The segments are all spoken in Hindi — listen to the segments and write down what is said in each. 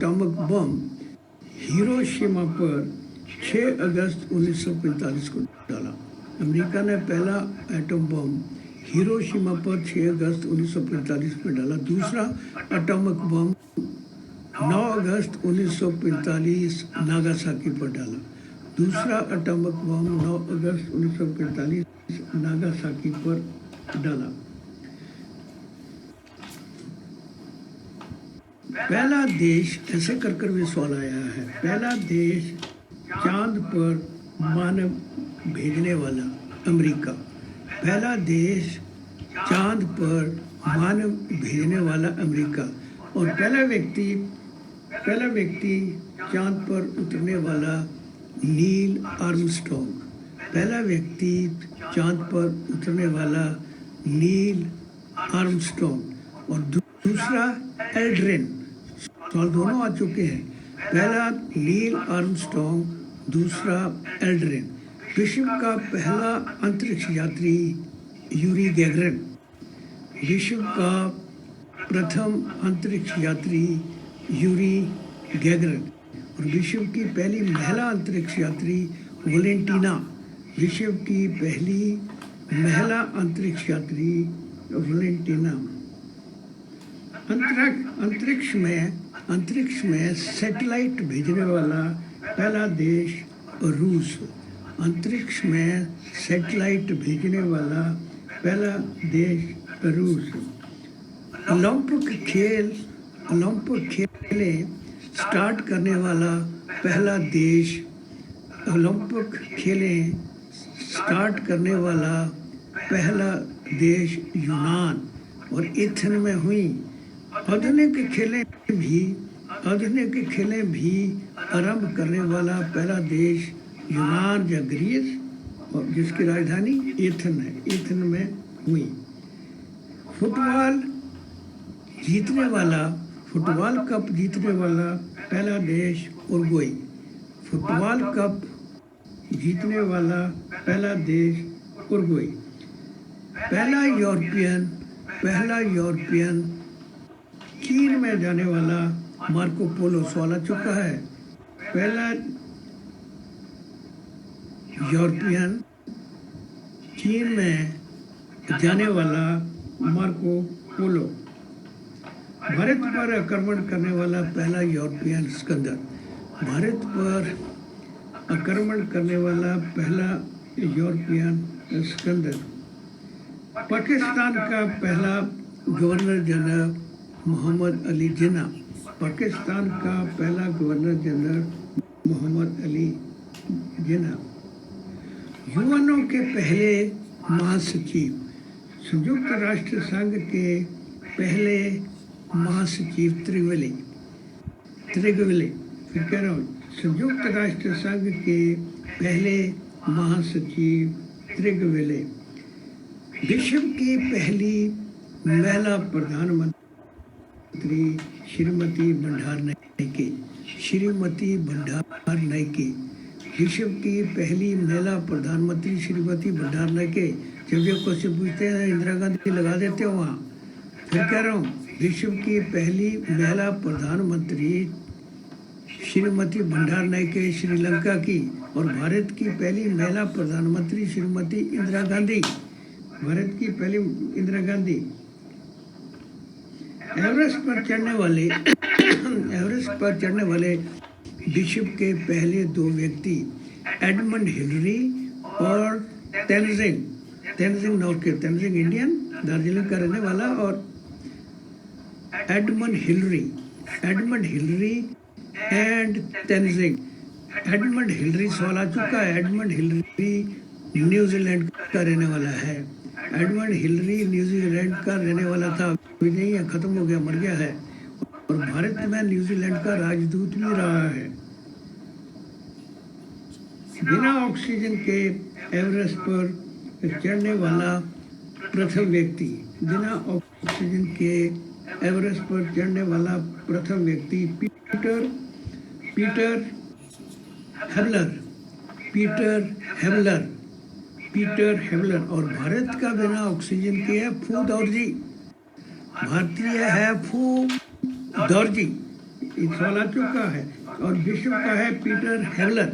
एटॉमिक बम हिरोशिमा पर 6 अगस्त 1945 को डाला। अमेरिका ने पहला एटम बम हिरोशिमा पर 6 अगस्त 1945 में डाला। दूसरा एटॉमिक बम 9 अगस्त 1945 नागासाकी पर डाला। दूसरा एटॉमिक बम 9 अगस्त 1945 नागासाकी पर डाला। पहला देश, ऐसे कर कर भी सवाल आया है, पहला देश चांद पर मानव भेजने वाला अमेरिका। पहला देश चांद पर मानव भेजने वाला अमेरिका। और पहला व्यक्ति चांद पर उतरने वाला नील आर्मस्ट्रॉन्ग। पहला व्यक्ति चांद पर उतरने वाला नील आर्मस्ट्रॉन्ग। और दूसरा एल्ड्रिन। सवाल दोनों आ चुके हैं, पहला नील आर्मस्ट्रॉन्ग, दूसरा एल्ड्रिन। विश्व का पहला अंतरिक्ष यात्री यूरी गैगरिन। विश्व का प्रथम अंतरिक्ष यात्री यूरी गैगरिन। और विश्व की पहली महिला अंतरिक्ष यात्री वैलेंटीना। विश्व की पहली महिला अंतरिक्ष यात्री वैलेंटीना। अंतरिक्ष में सैटेलाइट भेजने वाला पहला देश रूस। अंतरिक्ष में सैटेलाइट भेजने वाला पहला देश रूस। ओलंपिक खेलें स्टार्ट करने वाला पहला देश, ओलंपिक खेलें स्टार्ट करने वाला पहला देश यूनान। और एथेंस में हुई आधुनिक खेलें भी आरंभ करने वाला पहला देश यूनान या ग्रीस, और जिसकी राजधानी एथेंस है। एथेंस में हुई। फुटबॉल कप जीतने वाला पहला देश उरुग्वे। फुटबॉल कप जीतने वाला पहला देश उरुग्वे। पहला यूरोपियन चीन में जाने वाला मार्को पोलो। सवाल आ चुका है, पहला यूरोपियन चीन में जाने वाला मार्को पोलो। भारत पर आक्रमण करने वाला पहला यूरोपियन सिकंदर। भारत पर आक्रमण करने वाला पहला यूरोपियन सिकंदर। पाकिस्तान का पहला गवर्नर जनरल मोहम्मद अली जिन्ना। पाकिस्तान का पहला governor general Mohammad Ali Jinnah. UNO के पहले महासचिव। संयुक्त राष्ट्र संघ के पहले महासचिव त्रिगविले। फिर कह रहा हूँ, संयुक्त राष्ट्र संघ के पहले महासचिव त्रिगविले। विश्व की पहली महिला प्रधानमंत्री श्रीमती भंडार नायके। विश्व की पहली महिला प्रधानमंत्री श्रीमती भंडार नायके। जब ये क्वेश्चन पूछते हैं इंदिरा गांधी लगा देते हो वहाँ। फिर कह रहा हूँ, विश्व की पहली महिला प्रधानमंत्री श्रीमती भंडार नायके श्रीलंका की। और भारत की पहली महिला प्रधानमंत्री श्रीमती इंदिरा गांधी। भारत की पहली इंदिरा गांधी। एवरेस्ट पर चढ़ने वाले विश्व के पहले 2 व्यक्ति एडमंड हिलरी और तेनजिंग नोर्गे। तेनजिंग इंडियन, दार्जिलिंग का रहने वाला, और Edmund Hillary and Tenzing. Edmund Hillary सवाल आ चुका है, एडमंड हिलरी न्यूजीलैंड का रहने वाला है। एडमंड हिलरी न्यूजीलैंड का रहने वाला था, अभी नहीं है, खत्म हो गया, मर गया है। और भारत में न्यूजीलैंड का राजदूत भी रहा है। बिना ऑक्सीजन के एवरेस्ट पर चढ़ने वाला प्रथम व्यक्ति। बिना ऑक्सीजन के एवरेस्ट पर चढ़ने वाला प्रथम व्यक्ति पीटर हेवलर। और भारत का बिना ऑक्सीजन के है फू दौरजी। भारतीय है फू दौरजी। ये सवाल आ चुका है। और विश्व का है पीटर हेवलर,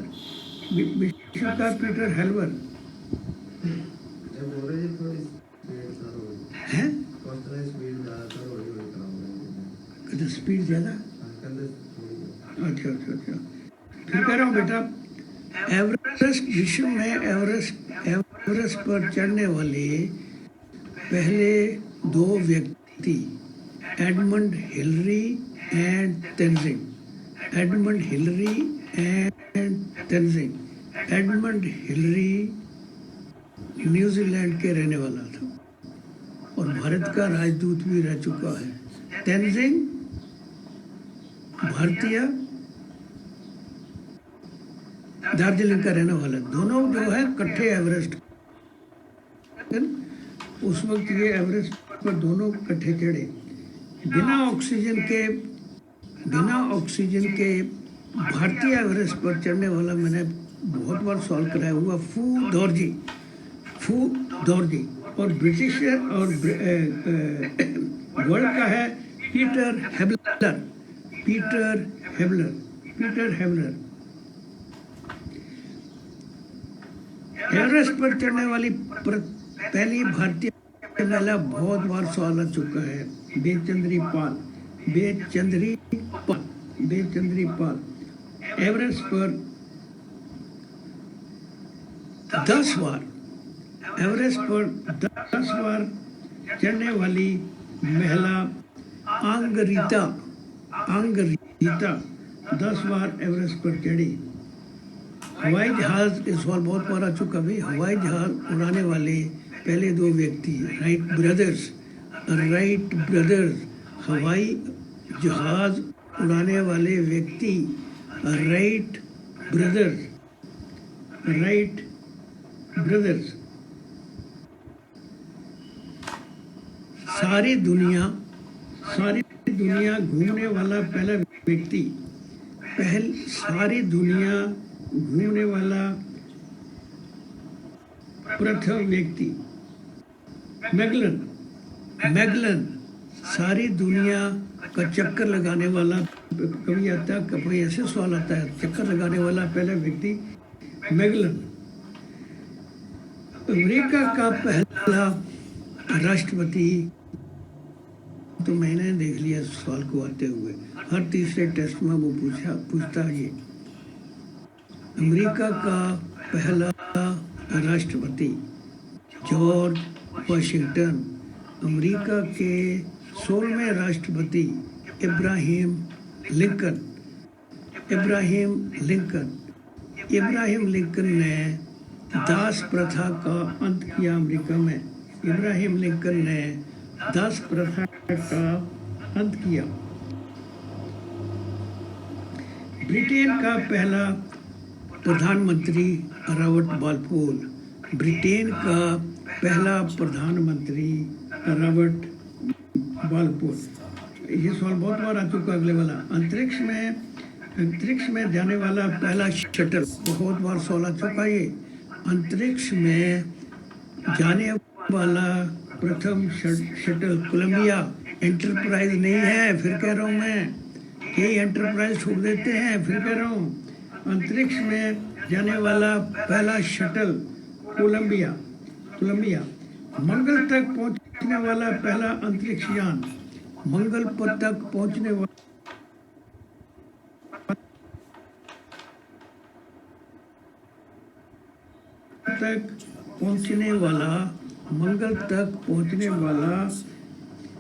विश्व का पीटर हेवलर है। स्पीड ज़्यादा, अच्छा अच्छा अच्छा। फिर कह रहा हूँ बेटा, एवरेस्ट विश्व में एवरेस्ट पर चढ़ने वाले पहले दो व्यक्ति Edmund Hillary and Tenzing, Edmund Hillary and Tenzing. Edmund Hillary New Zealand के रहने वाला था और भारत का राजदूत भी रह चुका है। तेंजिंग भारतीय दार्जिलिंग का रहने वाला, दोनों जो है कट्ठे एवरेस्ट। उस वक्त ये एवरेस्ट पर दोनों कट्ठे चढ़े बिना ऑक्सीजन के। भारतीय एवरेस्ट पर चढ़ने वाला मैंने बहुत बार सॉल्व कराया हुआ फू दौरजी और ब्रिटिश और वर्ल्ड का है पीटर हेवलर। एवरेस्ट पर चढ़ने वाली पहली भारतीय महिला, बहुत बार सवाल आ चुका है, बेचंद्री पाल। एवरेस्ट पर 10 बार चढ़ने वाली महिला आंगरीता 10 बार एवरेस्ट पर चढ़ी। हवाई जहाज, इस सवाल बहुत बार आ चुका भी, हवाई जहाज उड़ाने वाले पहले दो व्यक्ति राइट ब्रदर्स। हवाई जहाज उड़ाने वाले व्यक्ति राइट ब्रदर्स। सारी दुनिया घूमने वाला पहला व्यक्ति, सारी दुनिया घूमने वाला प्रथम व्यक्ति मैगलन। सारी दुनिया का चक्कर लगाने वाला, कभी आता है कभी ऐसे सवाल आता है, चक्कर लगाने वाला पहला व्यक्ति मैगलन। अमेरिका का पहला राष्ट्रपति, तो मैंने देख लिया सवाल को आते हुए, हर तीसरे टेस्ट में वो पूछता है ये। अमेरिका का पहला राष्ट्रपति जॉर्ज वाशिंगटन। अमेरिका के 16वें राष्ट्रपति इब्राहिम लिंकन ने दास प्रथा का अंत किया अमेरिका में। इब्राहिम लिंकन ने दास प्रथा का अंत किया। ब्रिटेन का पहला प्रधानमंत्री रॉबर्ट बालफोर। ब्रिटेन का पहला प्रधानमंत्री रॉबर्ट बालफोर। ये सवाल बहुत बार आ चुका। अगले वाला, अंतरिक्ष में जाने वाला पहला शटल, बहुत बार सवाल आ चुका। ये अंतरिक्ष में जाने वाला प्रथम शटल कोलंबिया एंटरप्राइज नहीं है, फिर कह रहा हूँ मैं, कई एंटरप्राइज छोड़ देते हैं, फिर कह रहा हूँ अंतरिक्ष में जाने वाला पहला शटल कोलंबिया। मंगल तक पहुंचने वाला पहला अंतरिक्ष यान, मंगल पर तक पहुंचने वाला मंगल तक पहुंचने वाला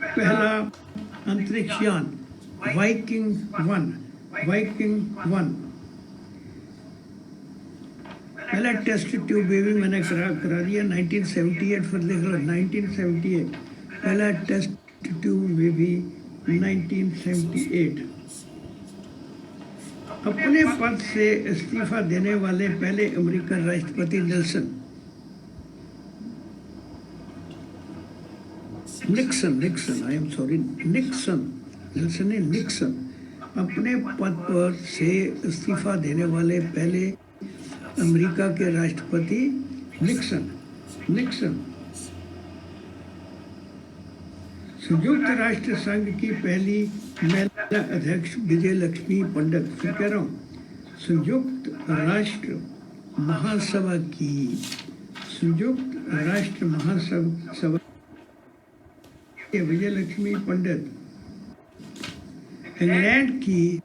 पहला अंतरिक्ष यान वाइकिंग 1। पहला टेस्ट ट्यूब बेबी मैंने करा दिया 1978। फिर देख लो 1978 पहला टेस्ट ट्यूब बेबी 1978। अपने पद से इस्तीफा देने वाले पहले अमेरिकन राष्ट्रपति निक्सन। अपने पद पर से इस्तीफा देने वाले पहले अमेरिका के राष्ट्रपति निक्सन। संयुक्त राष्ट्र संघ की पहली महिला अध्यक्ष विजय लक्ष्मी पंडित। फिर कह रहा हूँ, संयुक्त राष्ट्र महासभा की, संयुक्त राष्ट्र महासभा के विजय लक्ष्मी पंडित। इंग्लैंड की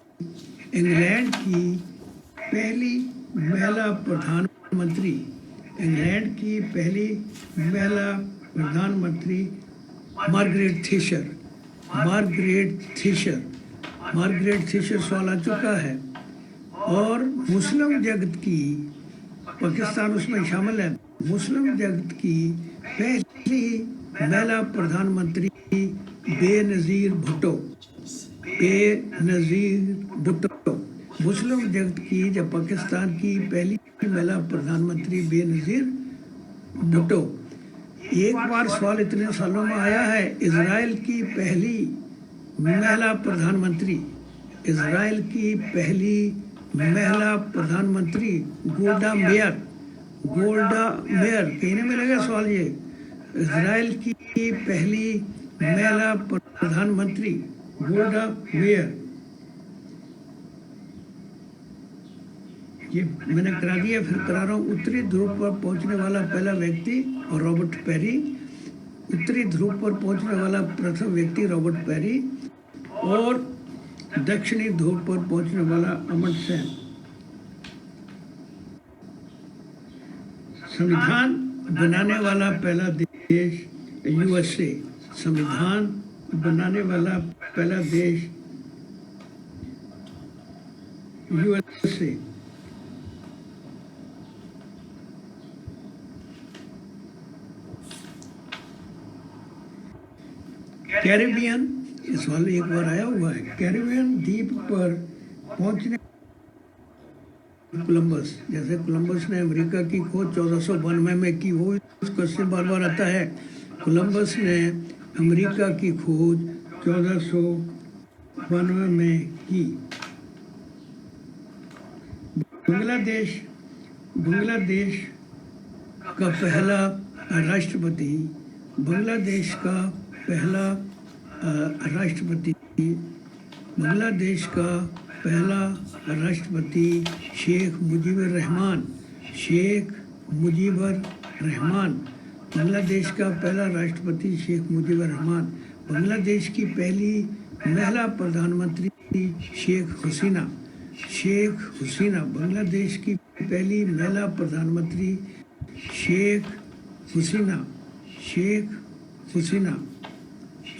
पहली महिला प्रधानमंत्री, इंग्लैंड की पहली महिला प्रधानमंत्री मार्गरेट थीशर सवाल आ चुका है। और मुस्लिम जगत की, पाकिस्तान उसमें शामिल है, मुस्लिम जगत की पहली महिला प्रधानमंत्री बेनज़ीर भुट्टो। मुस्लिम जगत की, जब पाकिस्तान की पहली महिला प्रधानमंत्री बेनज़ीर भुट्टो। एक बार सवाल इतने सालों में आया है, इजराइल की पहली महिला प्रधानमंत्री, इजराइल की पहली महिला प्रधानमंत्री गोल्डा मेयर। कहीं नहीं मिलेगा सवाल ये। इजराइल की पहली महिला प्रधानमंत्री गोल्डा मेयर। ये मैंने करा दिया, फिर करा रहा हूँ। उत्तरी ध्रुव पर पहुंचने वाला पहला व्यक्ति रॉबर्ट पेरी। उत्तरी ध्रुव पर पहुंचने वाला प्रथम व्यक्ति रॉबर्ट पेरी। और दक्षिणी ध्रुव पर पहुंचने वाला अमर्त्य सेन। संविधान बनाने वाला पहला देश यूएसए। संविधान बनाने वाला पहला देश यूएसए। कैरिबियन, इस सवाल एक बार आया हुआ है। कैरिबियन द्वीप पर पहुंचने, कोलंबस, जैसे कोलंबस ने अमेरिका की खोज 1492 में की हो, इस क्वेश्चन बार बार आता है। कोलंबस ने अमेरिका की खोज 1492 में की। बांग्लादेश का पहला राष्ट्रपति, बांग्लादेश का पहला राष्ट्रपति शेख मुजीबुर रहमान। बांग्लादेश का पहला राष्ट्रपति शेख मुजीबुर रहमान। बांग्लादेश की पहली महिला प्रधानमंत्री शेख हसीना। बांग्लादेश की पहली महिला प्रधानमंत्री शेख हसीना।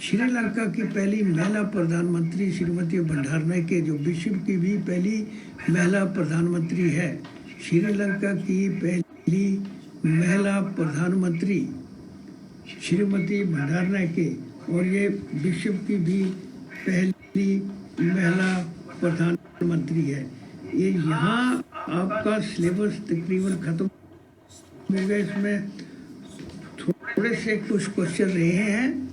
श्रीलंका की पहली महिला प्रधानमंत्री श्रीमती भंडारनायके, जो विश्व की भी पहली महिला प्रधानमंत्री है। श्रीलंका की पहली महिला प्रधानमंत्री श्रीमती भंडारनायके, और ये विश्व की भी पहली महिला प्रधानमंत्री है। ये यहाँ आपका सिलेबस तकरीबन खत्म हो गया। इसमें थोड़े से कुछ क्वेश्चन रहे हैं।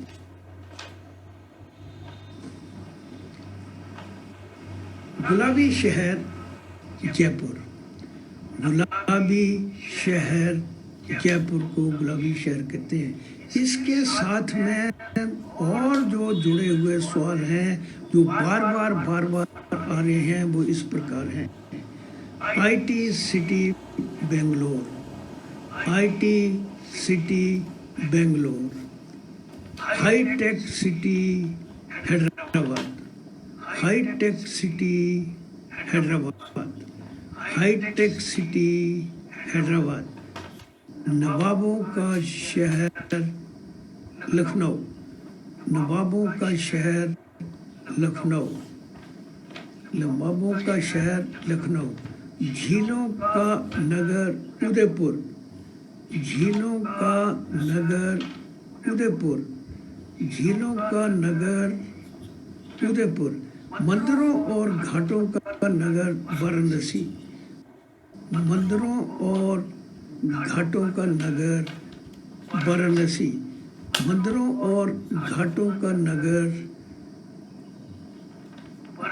गुलाबी शहर जयपुर। को गुलाबी शहर कहते हैं। इसके साथ में और जो जुड़े हुए सवाल हैं, जो बार बार आ रहे हैं, वो इस प्रकार हैं। IT city Bangalore. Hitech city Hyderabad. नवाबों का शहर लखनऊ। झीलों का नगर उदयपुर। मंदिरों और घाटों का नगर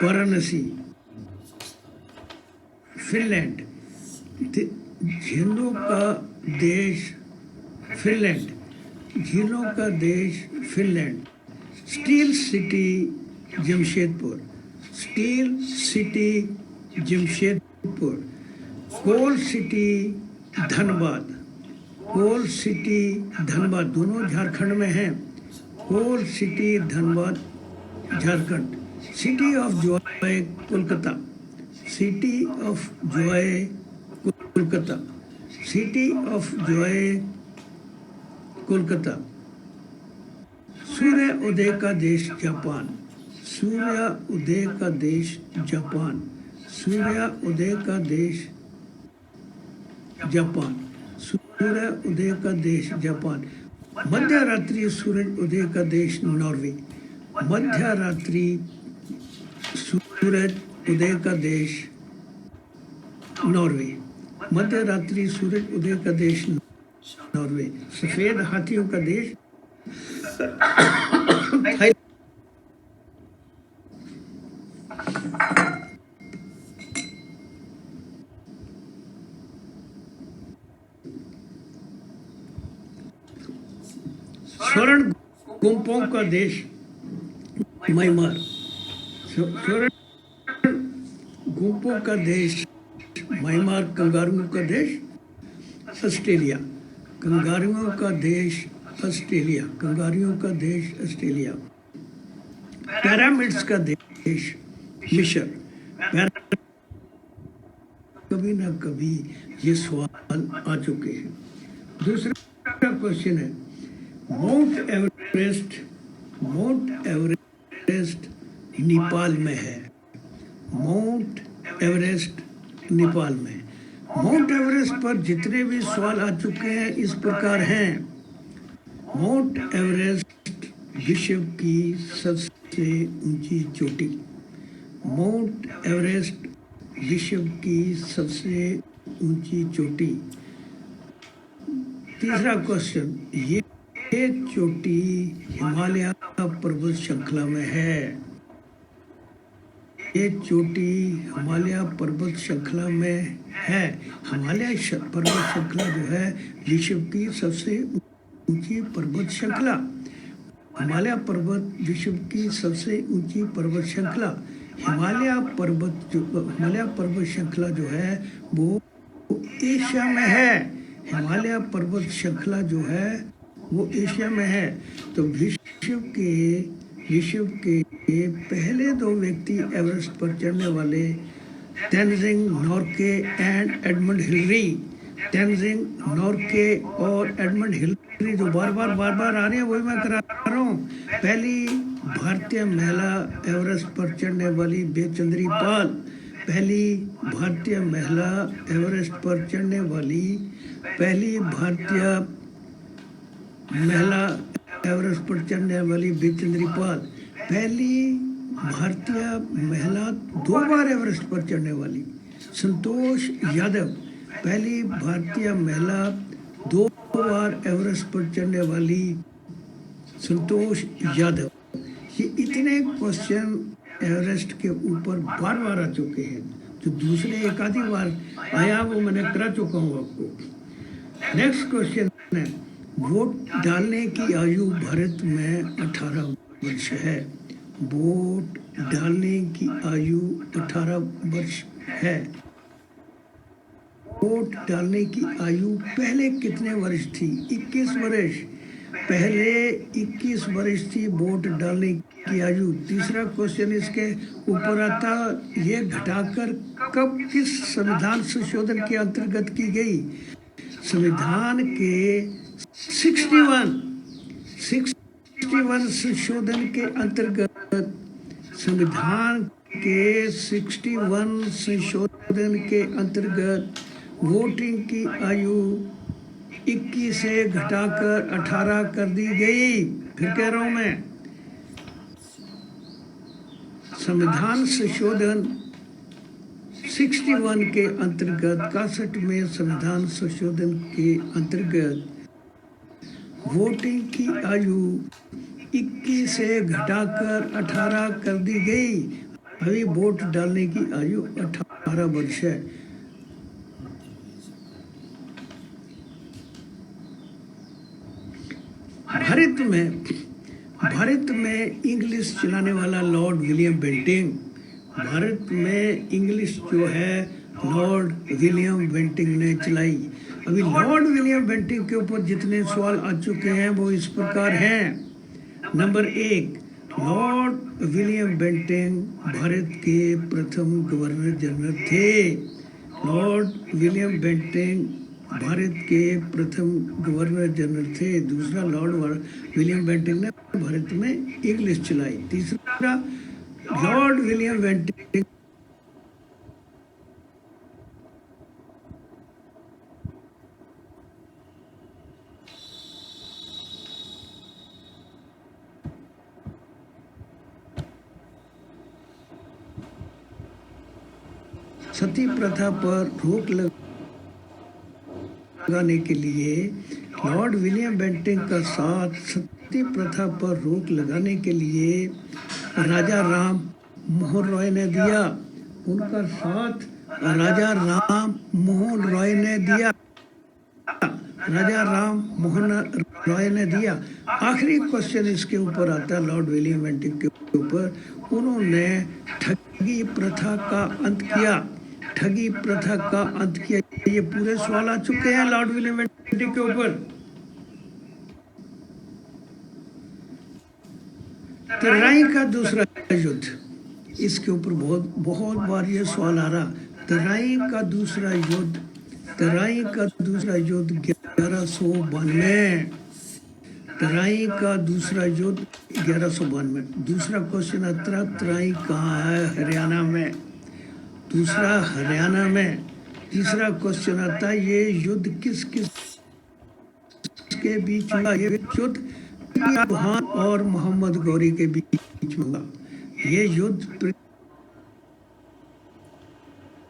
वाराणसी। फिनलैंड, झीलों का देश Finland. Steel city Jamshedpur, steel city Jamshedpur. Coal city Dhanbad, coal city Dhanbad, दोनों झारखंड में हैं। Coal city Dhanbad Jharkhand. City of joy Kolkata, city of joy Kolkata, city of joy Kolkata. सूर्य उदय का देश जापान, सूर्य उदय का देश जापान, सूर्य उदय का देश जापान, सूर्य उदय का देश जापान। मध्य रात्रि सूरज उदय का देश नॉर्वे, मध्य रात्रि सूरज उदय का देश नॉर्वे, मध्य रात्रि सूरज उदय का देश नॉर्वे। सफेद हाथियों का देश स्वर्ण गुंपों का देश म्यांमार, स्वर्ण गुंपों का देश म्यांमार। कंगारुओं का देश ऑस्ट्रेलिया, कंगारुओं का देश ऑस्ट्रेलिया, कंगारुओं का देश ऑस्ट्रेलिया। पिरामिड्स का देश मिस्र। कभी ना कभी ये सवाल आ चुके हैं। दूसरा क्वेश्चन है, mount Everest, mount Everest Nepal में है, माउंट एवरेस्ट नेपाल में। माउंट एवरेस्ट पर जितने भी सवाल आ चुके हैं इस प्रकार हैं। माउंट एवरेस्ट विश्व की सबसे ऊंची चोटी, माउंट एवरेस्ट विश्व की सबसे ऊंची चोटी। तीसरा क्वेश्चन, ये चोटी हिमालय पर्वत श्रृंखला में है, ये चोटी हिमालय पर्वत श्रृंखला में है। हिमालय पर्वत श्रृंखला जो है विश्व की सबसे ऊंची पर्वत श्रृंखला, हिमालय पर्वत विश्व की सबसे ऊंची पर्वत श्रृंखला। हिमालय पर्वत श्रृंखला जो है वो एशिया में है, हिमालय पर्वत श्रृंखला जो है वो एशिया में है। तो विश्व के पहले दो व्यक्ति एवरेस्ट पर चढ़ने वाले Tenzing Norgay and Edmund Hillary, Tenzing Norgay और एडमंड हिलरी जो बार बार आ रहे हैं वही मैं करा रहा हूँ। पहली भारतीय महिला एवरेस्ट पर चढ़ने वाली बेचंद्री पाल, पहली भारतीय महिला एवरेस्ट पर चढ़ने वाली, पहली भारतीय महिला एवरेस्ट पर चढ़ने वाली बेचंद्री पाल, पहली भारतीय महिला 2 बार एवरेस्ट पर चढ़ने वाली संतोष यादव, पहली भारतीय महिला 2 बार एवरेस्ट पर चढ़ने वाली संतोष यादव। ये इतने क्वेश्चन एवरेस्ट के ऊपर बार आ चुके हैं, जो दूसरे एक आधी बार आया वो मैंने करा चुका हूँ आपको। नेक्स्ट क्वेश्चन है, वोट डालने की आयु भारत में 18 वर्ष है, वोट डालने की आयु 18 वर्ष है। वोट डालने की आयु पहले कितने वर्ष थी? 21 वर्ष, पहले 21 वर्ष थी वोट डालने की आयु। तीसरा क्वेश्चन इसके ऊपर आता, ये घटाकर कब किस संविधान संशोधन के अंतर्गत की गई? संविधान के 61 संशोधन के अंतर्गत, संविधान के 61 संशोधन के अंतर्गत वोटिंग की आयु 21 से घटाकर 18 कर दी गई। फिर कह रहा हूं मैं, संविधान संशोधन 61 के अंतर्गत, 61 में संविधान संशोधन के अंतर्गत वोटिंग की आयु 21 से घटाकर 18 कर दी गई। अभी वोट डालने की आयु 18 वर्ष है। भारत भारत में इंग्लिश चलाने वाला लॉर्ड विलियम बेंटिंग। भारत में इंग्लिश जो है लॉर्ड विलियम बेंटिंग ने चलाई। अभी लॉर्ड विलियम बेंटिंग के ऊपर जितने सवाल आ चुके हैं वो इस प्रकार हैं। Number 1, Lord William Bentinck Bharat के प्रथम गवर्नर जनरल थे। लॉर्ड विलियम बेंटिंग भारत के प्रथम गवर्नर जनरल थे। दूसरा, लॉर्ड विलियम बेंटिंग ने भारत में इंग्लिश चलाई। तीसरा, लॉर्ड विलियम बेंटिंग सती प्रथा पर रोक लगाने के लिए लॉर्ड विलियम बेंटिंग का साथ सती प्रथा पर रोक लगाने के लिए राजा राम मोहन रॉय ने दिया। उनका साथ राजा राम मोहन रॉय ने दिया। राजा राम मोहन रॉय ने दिया। आखिरी क्वेश्चन इसके ऊपर आता है लॉर्ड विलियम बेंटिंग के ऊपर। उन्होंने ठगी प्रथा का अंत किया। ठगी प्रथा का अंत किया। ये पूरे सवाल आ चुके हैं लॉर्ड विलियम बेंटिंग के ऊपर। तराई का दूसरा युद्ध, इसके ऊपर बहुत बार ये सवाल आ रहा। तराई का दूसरा युद्ध 1192। तराई का दूसरा युद्ध 1192। दूसरा क्वेश्चन आता, तराई कहाँ है? हरियाणा में। दूसरा, हरियाणा में। तीसरा क्वेश्चन आता, ये युद्ध किस के बीच हुआ? ये युद्ध चौहान और मोहम्मद गौरी के बीच में हुआ। ये युद्ध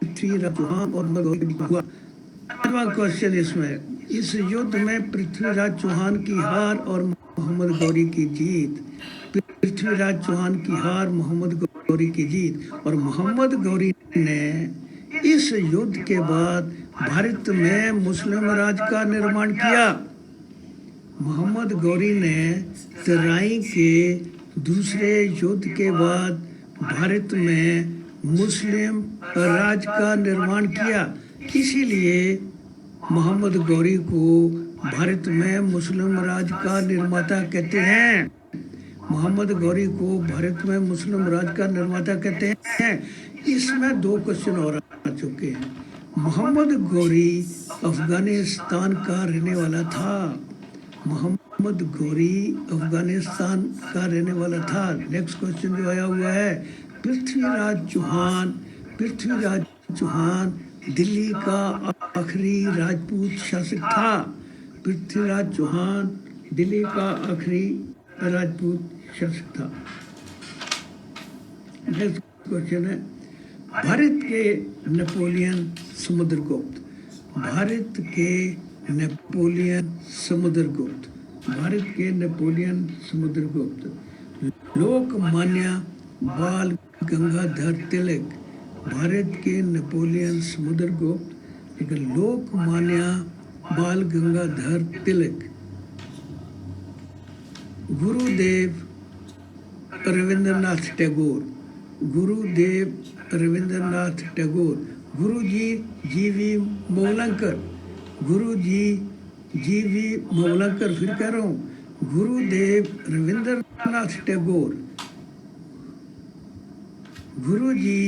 पृथ्वीराज चौहान और मोहम्मद गौरी के बीच में हुआ। पांचवा क्वेश्चन इसमें, इस युद्ध में पृथ्वीराज चौहान की हार और मोहम्मद गौरी की जीत। पृथ्वीराज चौहान की हार, मोहम्मद गौरी की जीत। और मोहम्मद गौरी ने इस युद्ध के बाद भारत में मुस्लिम राज का निर्माण किया। मोहम्मद गौरी ने तराई के दूसरे युद्ध के बाद भारत में मुस्लिम राज का निर्माण किया। इसीलिए मोहम्मद गौरी को भारत में मुस्लिम राज का निर्माता कहते हैं। मोहम्मद गौरी को भारत में मुस्लिम राज का निर्माता कहते हैं। इसमें 2 क्वेश्चन और आ चुके हैं। मोहम्मद गौरी अफगानिस्तान का रहने वाला था। मोहम्मद गौरी अफगानिस्तान का रहने वाला था। नेक्स्ट क्वेश्चन जो आया हुआ है, पृथ्वीराज चौहान दिल्ली का आखिरी राजपूत शासक था। पृथ्वीराज चौहान दिल्ली का आखिरी राजपूत शासक था। नेक्स्ट क्वेश्चन है, भारत के नेपोलियन समुद्रगुप्त। भारत के नेपोलियन समुद्रगुप्त लोकमान्य बाल गंगाधर तिलक। भारत के नेपोलियन समुद्रगुप्त, लेकिन लोकमान्य बाल गंगाधर तिलक। गुरुदेव रविंद्रनाथ टैगोर। गुरुजी जी.वी. मोवलंकर। फिर कह रहा हूँ, गुरुदेव रविंद्रनाथ टैगोर, गुरुजी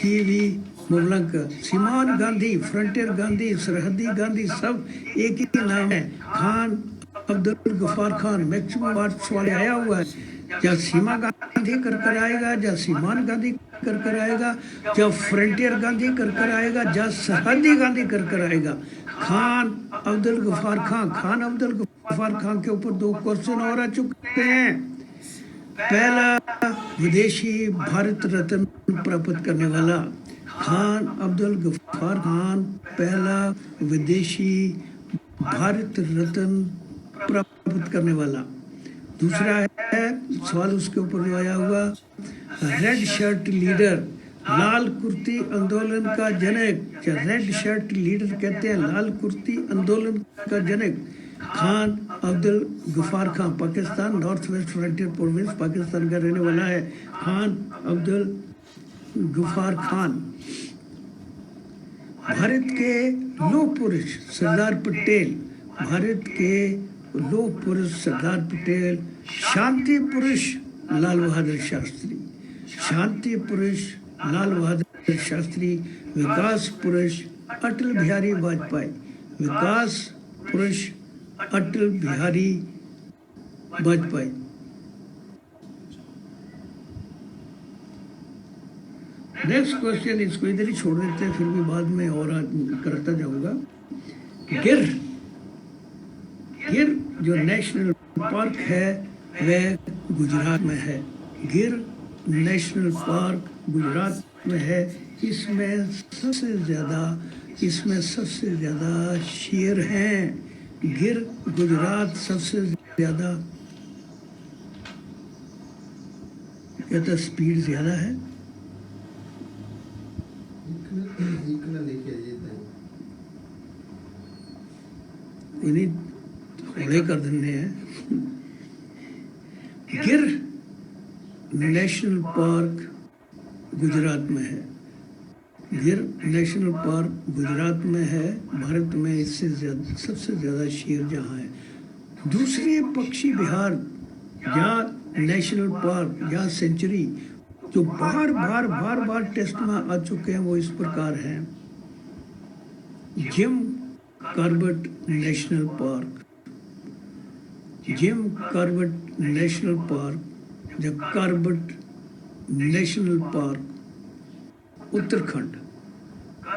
जी.वी. मोवलंकर। सीमान गांधी, फ्रंटियर गांधी, सरहदी गांधी, सब एक ही नाम है। खान अब्दुल गफ्फार खान। मैक्सिमम बार सवाल आया हुआ है, या सीमा गांधी कर आएगा, या सीमान गांधी कर आएगा, या फ्रंटियर गांधी कर आएगा, या सरहदी गांधी कर आएगा। खान अब्दुल गफ्फार खान के ऊपर 2 क्वेश्चन और आ चुके हैं। पहला विदेशी भारत रत्न प्राप्त करने वाला खान अब्दुल गफ्फार खान, पहला विदेशी भारत रत्न प्राप्त करने वाला। दूसरा है सवाल उसके ऊपर जो आया हुआ, रेड शर्ट लीडर, लाल कुर्ती आंदोलन का जनक। रेड शर्ट लीडर कहते हैं लाल कुर्ती आंदोलन का जनक। Khan Abdul Ghaffar Khan Pakistan North West Frontier Province Pakistan का रहने वाला है। खान अब्दुल गफ्फार खान। भारत के लौह पुरुष सरदार पटेल, भारत के लौह पुरुष सरदार पटेल, शांति पुरुष लाल बहादुर शास्त्री, शांति पुरुष लाल बहादुर शास्त्री, विकास पुरुष अटल बिहारी वाजपेयी, विकास पुरुष अटल बिहारी वाजपेयी। नेक्स्ट क्वेश्चन, इसको इधर ही छोड़ देते हैं, फिर भी बाद में और करता जाऊंगा। गिर, गिर जो नेशनल पार्क है वह गुजरात में है। गिर नेशनल पार्क गुजरात में है। इसमें सबसे ज़्यादा शेर हैं। गिर गुजरात सबसे ज़्यादा, कहता स्पीड ज़्यादा है। इन्हीं थोड़े कर देने हैं। गिर नेशनल पार्क गुजरात में है। गिर नेशनल पार्क गुजरात में है। भारत में इससे सबसे ज़्यादा शेर जहाँ है। दूसरे पक्षी विहार या नेशनल पार्क या सेंचुरी जो बार टेस्ट में आ चुके हैं वो इस प्रकार हैं। Jim Corbett national park, Jim Corbett national park या Corbett national park Uttarakhand,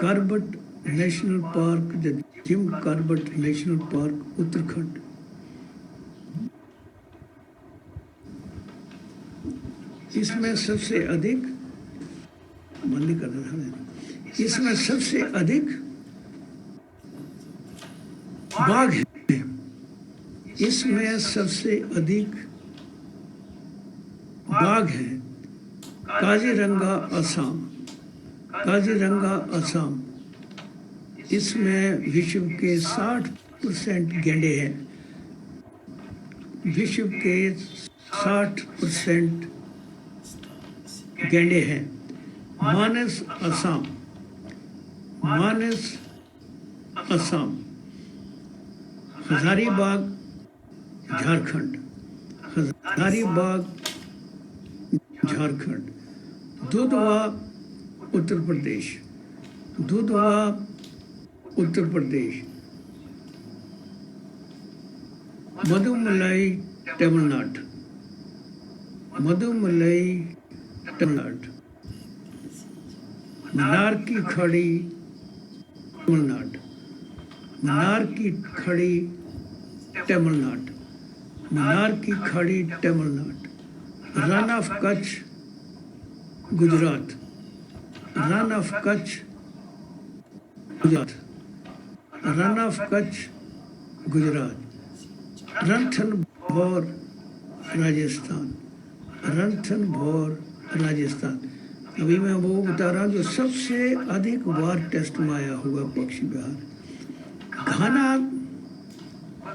Corbett national park या Jim Corbett national park Uttarakhand. इसमें सबसे अधिक बंदी कर देना, इसमें सबसे अधिक बाघ है। इसमें सबसे अधिक बाघ है। काजीरंगा असम, काजीरंगा असम। इसमें विश्व के 60% गैंडे हैं। विश्व के 60% गैंडे हैं। मानस असम, मानस असम। हजारीबाग झारखंड, हजारीबाग झारखंड। दुधवा उत्तर प्रदेश, दुधवा उत्तर प्रदेश। मधुमलाई तमिलनाडु, मधुमलाई तमिलनाडु। मन्नार की खड़ी तमिलनाडु, मन्नार की खड़ी तमिलनाडु, मन्नार की खड़ी Tamil Nadu. Run of Kutch Gujarat, run of Kutch Gujarat, run of Kutch Gujarat. Ranthambore Rajasthan, Ranthambore Rajasthan. अभी मैं वो बता रहा हूँ जो सबसे अधिक बार टेस्ट में आया हुआ पक्षी विहार। घाना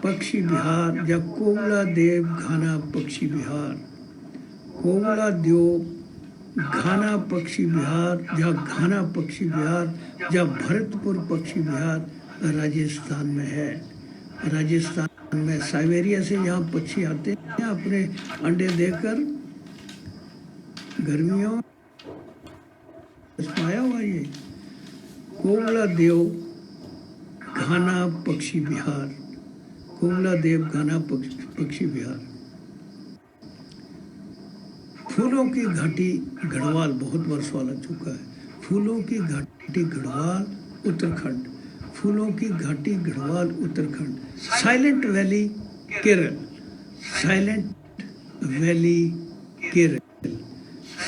पक्षी विहार या कोवला देव घाना पक्षी विहार, कोवला देव घाना पक्षी विहार या घाना पक्षी विहार या भरतपुर पक्षी विहार राजस्थान में है। राजस्थान में साइबेरिया से यहाँ पक्षी आते हैं अपने अंडे देकर। गर्मियों आया हुआ ये कोवला देव घाना पक्षी विहार, कोवला देव घाना पक्षी विहार। फूलों की घाटी गढ़वाल, बहुत बार सवाल आ चुका है। फूलों की घाटी गढ़वाल उत्तराखंड, फूलों की घाटी Garhwal Uttarakhand. Silent valley Kerala, silent valley Kerala,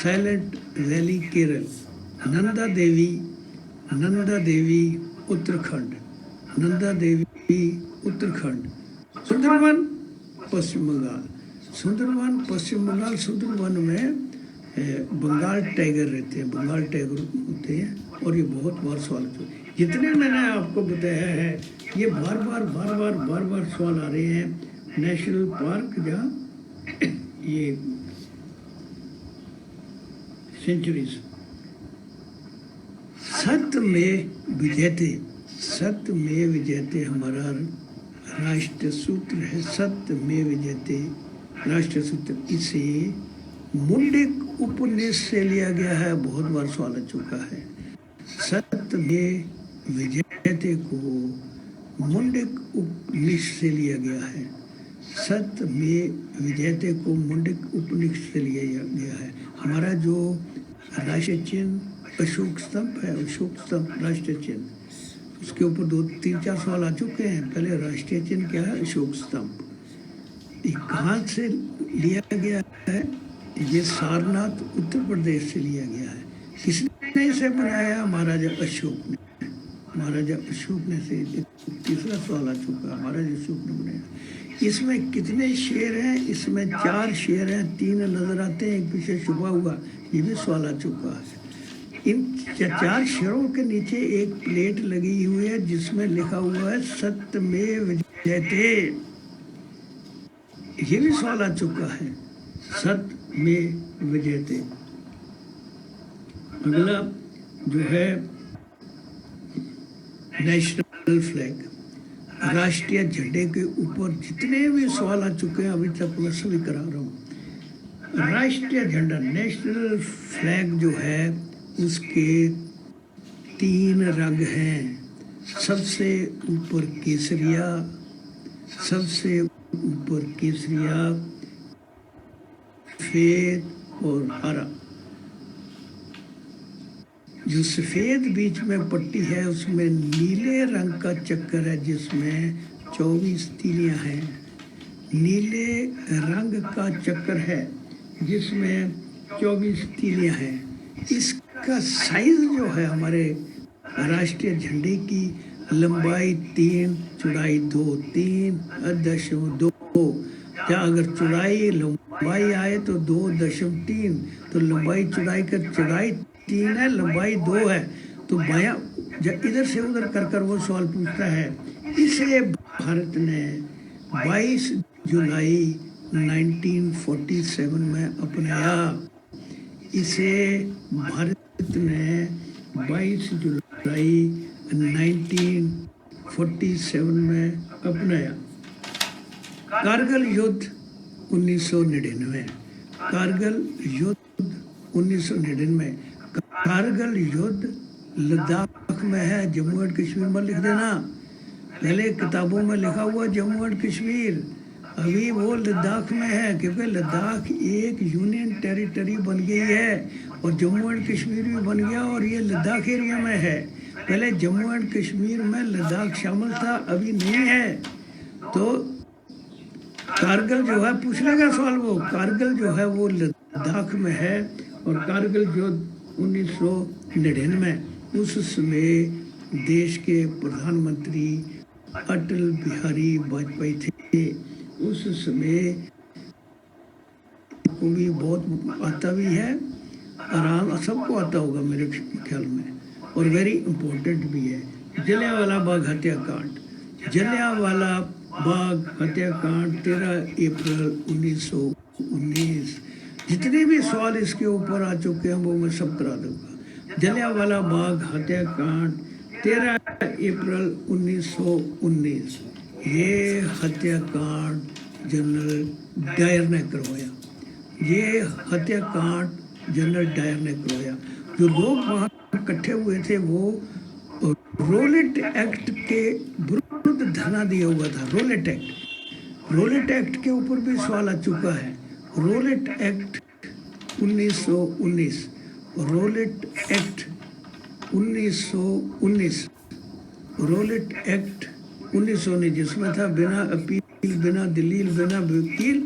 silent valley Kerala. Nanda Devi, Nanda Devi Uttarakhand, Nanda Devi Uttarakhand. Sundarban Paschim Bengal, Sundarban Paschim Bengal. Sundarban में बंगाल टाइगर रहते हैं, बंगाल टाइगर होते हैं। और ये बहुत बार सवाल है। जितने मैंने आपको बताया है ये बार बार सवाल आ रहे हैं। नेशनल पार्क जहाँ ये सेंचुरीज, सत्य में विजयते, सत्य में विजयते हमारा राष्ट्र सूत्र है। सत्य में विजयते राष्ट्र सूत्र, इसे मुंडक उपनिषद से लिया गया है। बहुत बार सवाल आ चुका है। सत्य में विजयते को मुंडक उपनिषद से लिया गया है। सत्य में विजयते को मुंडक उपनिषद से लिया गया है। हमारा जो राष्ट्रीय चिन्ह अशोक स्तंभ है, अशोक स्तंभ राष्ट्रीय चिन्ह, उसके ऊपर 2-3-4 सवाल आ चुके हैं। पहले राष्ट्रीय चिन्ह क्या है? अशोक स्तंभ। ये कहाँ से लिया गया है? ये सारनाथ उत्तर प्रदेश से लिया गया है। किसने इसे बनाया? महाराजा अशोक ने। महाराजा अशोक ने से तीसरा सवाल आ चुका है, महाराजा अशोक ने बनाया। इसमें कितने शेर हैं? इसमें 4 शेर हैं, 3 नजर आते हैं, एक पीछे छुपा हुआ, ये भी सवाल आ चुका है। इन 4 शेरों के नीचे एक प्लेट लगी हुई है जिसमें लिखा हुआ है सत्यमेव विजयते। ये भी सवाल आ चुका है, सत्यमेव विजयते। अगला जो है नेशनल फ्लैग, राष्ट्रीय झंडे के ऊपर जितने भी सवाल आ चुके हैं अभी तक मैं सभी करा रहा हूँ। राष्ट्रीय झंडा, नेशनल फ्लैग जो है उसके 3 रंग हैं। सबसे ऊपर केसरिया, सबसे ऊपर केसरिया, सफेद और हरा। जो सफेद बीच में पट्टी है उसमें नीले रंग का चक्कर है जिसमें 24 तीलियां हैं। नीले रंग का चक्कर है जिसमें 24 तीलियां हैं। इसका साइज जो है हमारे राष्ट्रीय झंडे की लंबाई 3, चौड़ाई 2, 3.2। या अगर चौड़ाई लंबाई आए तो 2.3, तो लंबाई चौड़ाई का चौड़ाई 3 है, लंबाई 2 है। तो बायां इधर से उधर कर वो सवाल पूछता है। इसे भारत ने 22 जुलाई 1947 में अपनाया। इसे भारत ने 22 जुलाई 1947 में अपनाया। कारगिल युद्ध 1999, कारगिल युद्ध 1999। कारगिल युद्ध लद्दाख में है, जम्मू एंड कश्मीर में लिख देना। पहले किताबों में लिखा हुआ जम्मू एंड कश्मीर, अभी वो लद्दाख में है क्योंकि लद्दाख एक यूनियन टेरिटरी बन गई है और जम्मू एंड कश्मीर भी बन गया और ये लद्दाख एरिया में है। पहले जम्मू एंड कश्मीर में लद्दाख शामिल था, अभी नहीं है। तो कारगिल जो है पूछ लेगा सवाल, वो कारगिल जो है वो लद्दाख में है। और कारगिल जो 1999, उस समय देश के प्रधानमंत्री अटल बिहारी वाजपेयी थे। उस समय को भी बहुत आता भी है, आराम सबको आता होगा मेरे ख्याल में, और वेरी इम्पोर्टेंट भी है। जलियांवाला बाग हत्याकांड, जलियांवाला बाग हत्याकांड 13 अप्रैल 1919। जितने भी सवाल इसके ऊपर आ चुके हैं वो मैं सब करा दूंगा। जलियांवाला बाग हत्याकांड 13 अप्रैल 1919, ये हत्याकांड जनरल डायर ने करवाया। ये हत्याकांड जनरल डायर ने करवाया। जो लोग वहाँ इकट्ठे हुए थे वो रोलेट एक्ट के विरुद्ध धरना दिया हुआ था। रोलेट एक्ट, रोलेट एक्ट के ऊपर भी सवाल आ चुका है। Rowlatt Act 1919, Rowlatt Act 1919, Rowlatt Act 1919, जिसमें था बिना अपील, बिना दलील, बिना वकील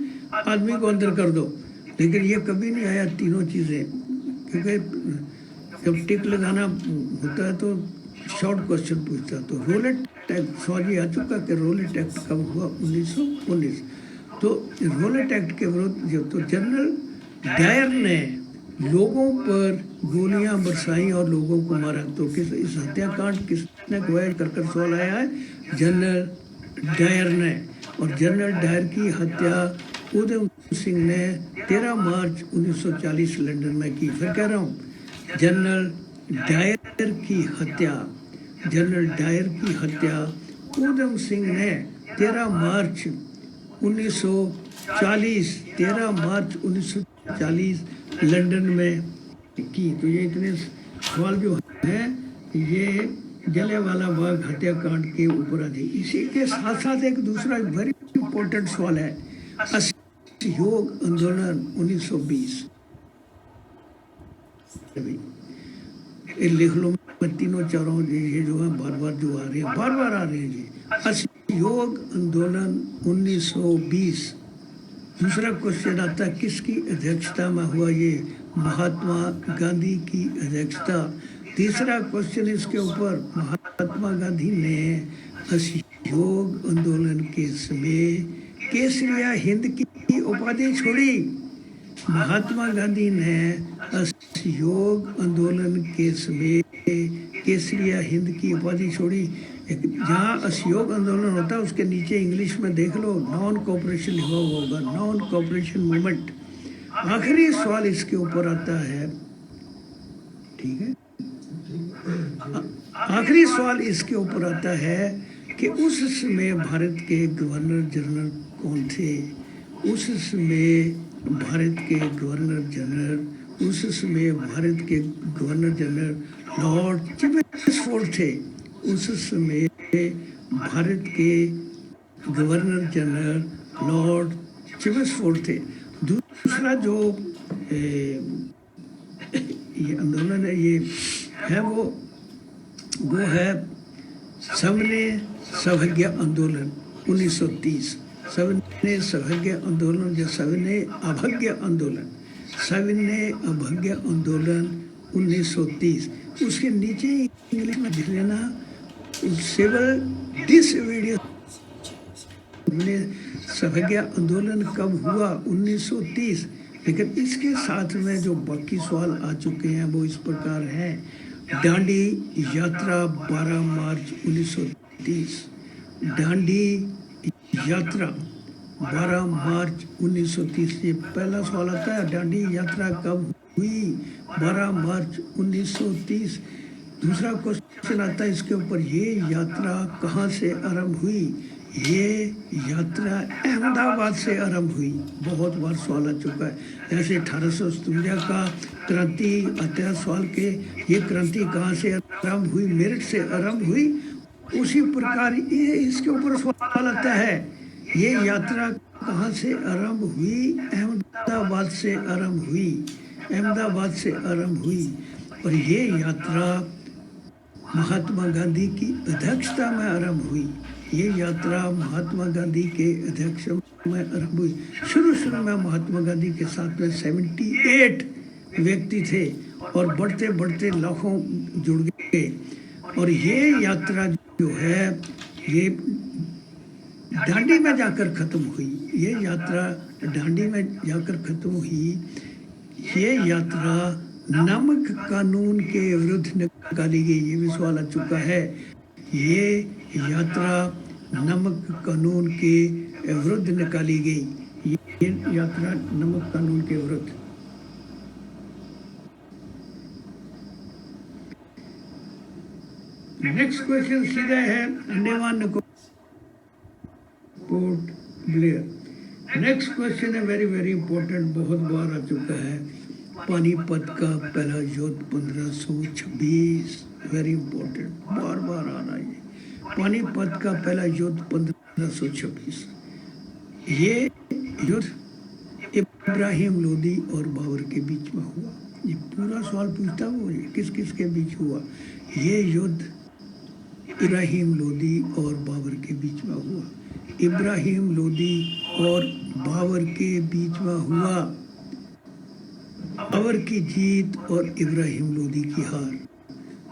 आदमी को अंदर कर दो। लेकिन ये कभी नहीं आया तीनों चीज़ें, क्योंकि जब टिक लगाना होता है तो शॉर्ट क्वेश्चन पूछता है। तो रोलेट एक्ट सॉरी आ चुका कि रोलेट एक्ट कब हुआ? 1919। तो रोलेट एक्ट के विरुद्ध जो तो जनरल डायर ने लोगों पर गोलियां बरसाई और लोगों को मारा। तो किस इस हत्याकांड किसने किया कर सवाल आया है? जनरल डायर ने। और जनरल डायर की हत्या उधम सिंह ने 13 मार्च 1940 लंदन में की। फिर कह रहा हूँ, जनरल डायर की हत्या, जनरल डायर की हत्या उधम सिंह ने 13 मार्च 1940 13 मार्च 1940 लंदन में की। तो ये इतने सवाल जो हैं ये जलियांवाला बाग हत्याकांड के ऊपर आते। इसी के साथ साथ एक दूसरा वेरी इंपॉर्टेंट सवाल है, असहयोग आंदोलन 1920। ये लिख लो, मैं तीनों चारों ये जो है बार बार जो आ रहे हैं, बार बार आ रहे हैं जी। असहयोग आंदोलन 1920। दूसरा क्वेश्चन आता है, किसकी अध्यक्षता में हुआ ये? महात्मा गांधी की अध्यक्षता। तीसरा क्वेश्चन इसके ऊपर, महात्मा गांधी ने असहयोग आंदोलन के समय केसरिया हिंद की उपाधि छोड़ी। महात्मा गांधी ने असहयोग आंदोलन के समय केसरिया हिंद की उपाधि छोड़ी। जहाँ असहयोग आंदोलन होता है उसके नीचे इंग्लिश में देख लो, नॉन कोऑपरेशन लिखा हुआ होगा, नॉन कोऑपरेशन मूवमेंट। आखिरी सवाल इसके ऊपर आता है, ठीक है, आखिरी सवाल इसके ऊपर आता है कि उस समय भारत के गवर्नर जनरल कौन थे? उस समय भारत के गवर्नर जनरल, उस समय भारत के गवर्नर जनरल लॉर्ड चिमसफोर्ड थे। उस समय भारत के गवर्नर जनरल लॉर्ड चिमसफोर्ड थे। दूसरा जो ये आंदोलन है, ये है वो है सविनय सौभाग्य आंदोलन 1930। सविनय सौभाग्य आंदोलन या सविनय अभाग्य आंदोलन, सविनय अभाग्य आंदोलन 1930। उसके नीचे इंग्लिश में लिख लेना, सिविल डिसोबीडियंस सौभाग्य आंदोलन कब हुआ? 1930। लेकिन इसके साथ में जो बाकी सवाल आ चुके हैं वो इस प्रकार हैं। दांडी यात्रा 12 मार्च 1930। दांडी यात्रा 12 मार्च 1930। ये पहला सवाल आता है, दांडी यात्रा कब हुई? 12 मार्च 1930। दूसरा क्वेश्चन आता है इसके ऊपर, ये यात्रा कहाँ से आरंभ हुई? ये यात्रा अहमदाबाद से आरंभ हुई। बहुत बार सवाल आ चुका है। जैसे 1857 का क्रांति आता है सवाल के, ये क्रांति कहाँ से आरंभ हुई? मेरठ से आरंभ हुई। उसी प्रकार ये इसके ऊपर सवाल आता है, ये यात्रा कहाँ से आरंभ हुई? अहमदाबाद से आरंभ हुई। अहमदाबाद से आरंभ हुई। और ये यात्रा महात्मा गांधी की अध्यक्षता में आरंभ हुई। ये यात्रा महात्मा गांधी के अध्यक्ष में आरंभ हुई। शुरू में महात्मा गांधी के साथ में 78 व्यक्ति थे और बढ़ते बढ़ते लाखों जुड़ गए। और ये यात्रा जो है ये दांडी में जाकर खत्म हुई। ये यात्रा दांडी में जाकर खत्म हुई। ये यात्रा नमक कानून के विरुद्ध निकाली गई। ये भी सवाल आ चुका है। ये यात्रा नमक कानून के विरुद्ध निकाली गई। ये यात्रा नमक कानून के विरुद्ध। नेक्स्ट क्वेश्चन सीधा है Andaman Nicobar port Blair. Next question है वेरी वेरी इंपॉर्टेंट, बहुत बार आ चुका है। पानीपत का पहला युद्ध 1526, वेरी इंपॉर्टेंट, बार बार आ रहा है। पानीपत का पहला युद्ध 1526। ये युद्ध इब्राहिम लोदी और बाबर के बीच में हुआ। ये पूरा सवाल पूछता वो किस किस के बीच हुआ। ये युद्ध इब्राहिम लोदी और बाबर के बीच में हुआ। इब्राहिम लोदी और बाबर के बीच में हुआ। बाबर की जीत और इब्राहिम लोदी की हार।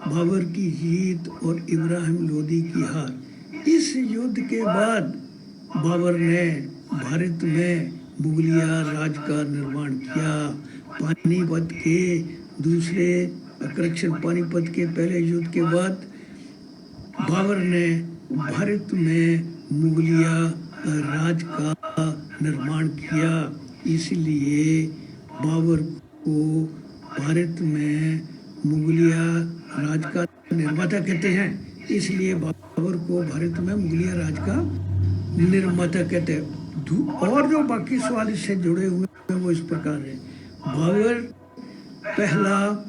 बाबर की जीत और इब्राहिम लोदी की हार। इस युद्ध के बाद बाबर ने भारत में मुगलिया राज का निर्माण किया। पानीपत के दूसरे करेक्शन पानीपत के पहले युद्ध के बाद बाबर ने भारत में मुगलिया राज का निर्माण किया, इसलिए बाबर को भारत में मुगलिया राज का निर्माता कहते हैं। इसलिए बाबर को भारत में मुगलिया राज का निर्माता कहते हैं। और जो बाकी सवाल इससे जुड़े हुए हैं वो इस प्रकार है। बाबर पहला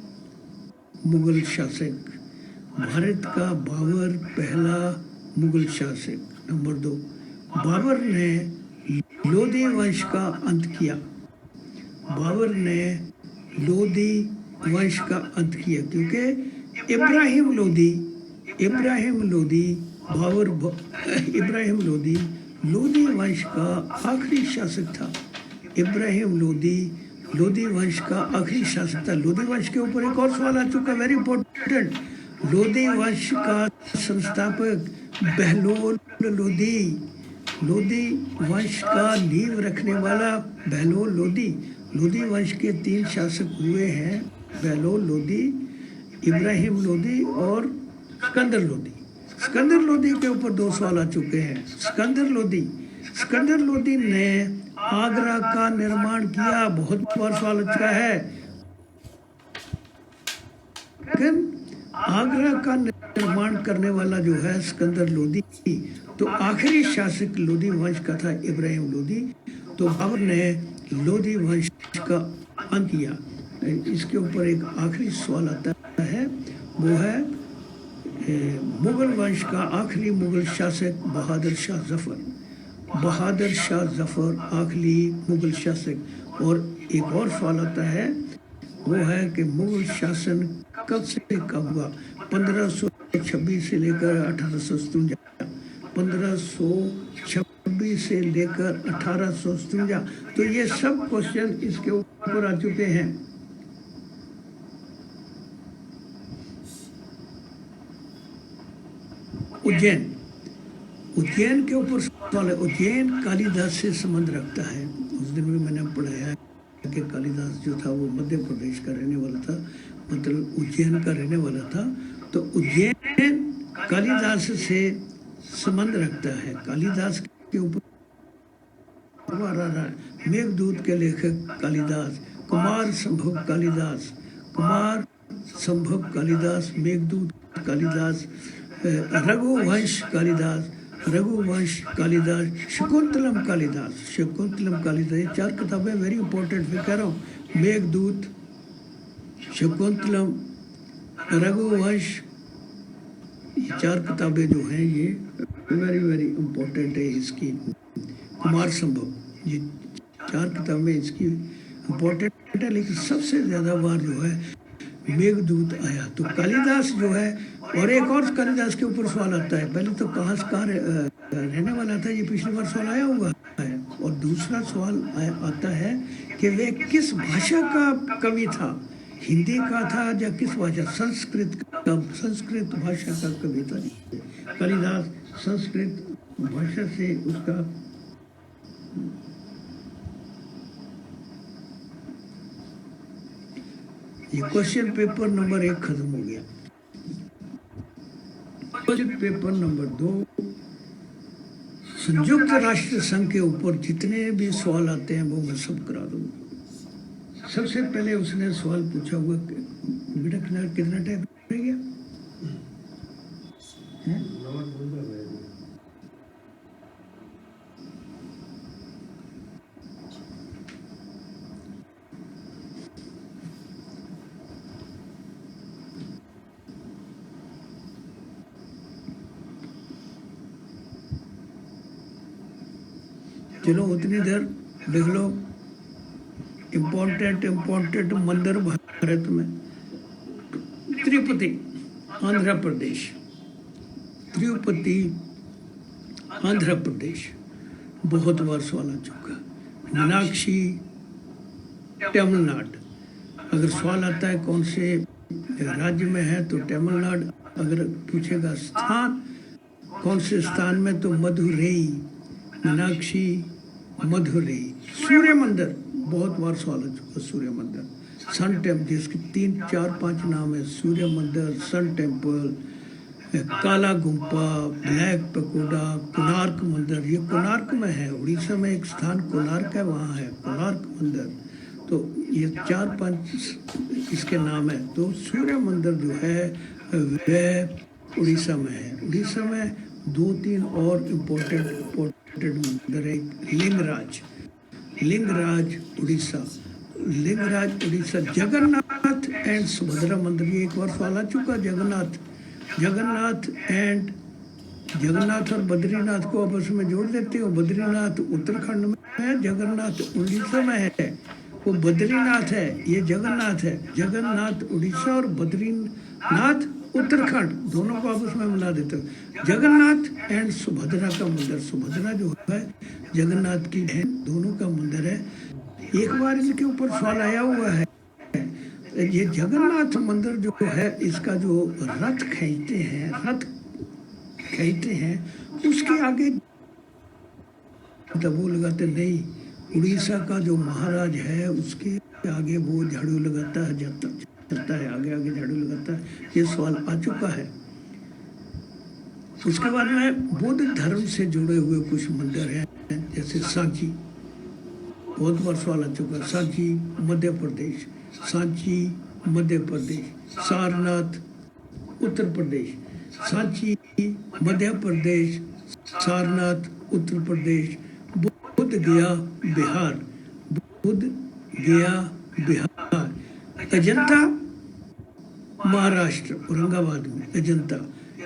मुगल शासक, भारत का बाबर पहला मुगल शासक। नंबर 2, बाबर ने लोधी वंश का अंत किया। बाबर ने लोधी वंश का अंत किया क्योंकि इब्राहिम लोधी लोधी वंश का आखिरी शासक था। इब्राहिम लोधी वंश का आखिरी शासक था। लोधी वंश के ऊपर एक और सवाल आ चुका, वेरी इंपॉर्टेंट। लोधी वंश का संस्थापक बहलोल लोधी वंश का नींव रखने वाला बहलोल लोधी वंश के 3 शासक हुए हैं, बहलोल लोधी, इब्राहिम लोधी और सिकंदर लोधी के ऊपर 2 सवाल आ चुके हैं। सिकंदर लोधी ने आगरा का निर्माण किया, बहुत बार सवाल आ चुका है। आगरा का निर्माण करने वाला जो है सिकंदर लोधी, तो आखिरी शासक लोधी वंश का था इब्राहिम लोधी। तो बाबर ने लोधी वंश का अंत किया। इसके ऊपर एक आखिरी सवाल आता है, वो है मुगल वंश का आखिरी मुगल शासक बहादुर शाह जफर आखिरी मुगल शासक। और एक और सवाल आता है, वो है कि मुगल शासन कब से कब हुआ? 1526 से लेकर 1857। 1526 से लेकर 1857। तो ये सब क्वेश्चन इसके ऊपर आ चुके हैं। उज्जैन के ऊपर सवाल है। उज्जैन कालिदास से संबंध रखता है। उस दिन भी मैंने पढ़ाया कि कालिदास जो था वो मध्य प्रदेश का रहने वाला था, मतलब उज्जैन का रहने वाला था। तो उज्जैन कालिदास से संबंध रखता है। कालिदास के ऊपर आ रहा है, मेघदूत के लेखक कालिदास, कुमार संभव कालिदास, मेघदूत कालिदास, रघुवंश कालिदास, शकुंतलम कालिदास। ये 4 किताबें वेरी इंपॉर्टेंट। मैं कह रहा हूँ मेघदूत, शकुंतलम, रघुवंश, ये 4 किताबें जो हैं ये वेरी इंपॉर्टेंट है इसकी। कुमार संभव, ये 4 किताबें इसकी इंपॉर्टेंट है। लेकिन सबसे ज़्यादा बार जो है मेघदूत आया। तो कालिदास जो है, और एक और कालिदास के ऊपर सवाल आता है। पहले तो कहाँ रहने वाला था, ये पिछली बार सवाल आया हुआ है। और दूसरा सवाल आता है कि वे किस भाषा का कवि था, हिंदी का था या किस भाषा? संस्कृत भाषा का कवि था कालिदास। संस्कृत भाषा से उसका ये क्वेश्चन पेपर नंबर 1 खत्म हो गया। क्वेश्चन पेपर नंबर 2, संयुक्त राष्ट्र संघ के ऊपर जितने भी सवाल आते हैं वो मैं सब करा दूंगा। सबसे पहले उसने सवाल पूछा हुआ, बेटा कितना टाइम रह गया? चलो उतनी देर लिख लो। इम्पोर्टेंट मंदिर भारत में, तिरुपति आंध्र प्रदेश, बहुत बार सवाल आ चुका। मीनाक्षी तमिलनाडु, अगर सवाल आता है कौन से राज्य में है तो तमिलनाडु। अगर पूछेगा स्थान, कौन से स्थान में, तो मदुरई, मीनाक्षी मदुरई। सूर्य मंदिर, बहुत बार सवाल आ चुका सूर्य मंदिर। सन टेम्पल, जिसके 3 4 5 नाम है, सूर्य मंदिर, सन टेम्पल, काला गुम्पा, ब्लैक पकोड़ा, कोणार्क मंदिर। ये कोणार्क में है, उड़ीसा में एक स्थान कोणार्क है, वहाँ है कोणार्क मंदिर। तो ये 4 5 इसके नाम है। तो सूर्य मंदिर जो है वह उड़ीसा में है। उड़ीसा में 2 3 और इम्पोर्टेंट मंदिर है। लिंगराज उड़ीसा, लिंगराज उड़ीसा, जगन्नाथ एंड सुभद्रा मंदिर। ये एक बार सवाल आ चुका। जगन्नाथ और बद्रीनाथ को आपस में जोड़ देते हो। बद्रीनाथ उत्तराखंड में है, जगन्नाथ उड़ीसा में है। वो बद्रीनाथ है, ये जगन्नाथ है। जगन्नाथ उड़ीसा और बद्रीनाथ उत्तराखंड, दोनों को आपस में मिला देते हो। जगन्नाथ एंड सुभद्रा का मंदिर, सुभद्रा जो है जगन्नाथ की बहन, दोनों का मंदिर है। एक बार इसके ऊपर सवाल आया हुआ है। ये जगन्नाथ मंदिर जो है, इसका जो रथ खींचते हैं उसके आगे वो लगाते नहीं। उड़ीसा का जो महाराज है उसके आगे वो झाड़ू लगाता है, चलता है आगे आगे झाड़ू लगाता है। ये सवाल आ चुका है। उसके बाद में बौद्ध धर्म से जुड़े हुए कुछ मंदिर हैं, जैसे सांची, बहुत बार सवाल आ चुका है। सांची मध्य प्रदेश, सारनाथ उत्तर प्रदेश, सांची मध्य प्रदेश, सारनाथ उत्तर प्रदेश, बुद्ध गया बिहार, अजंता महाराष्ट्र, औरंगाबाद में अजंता,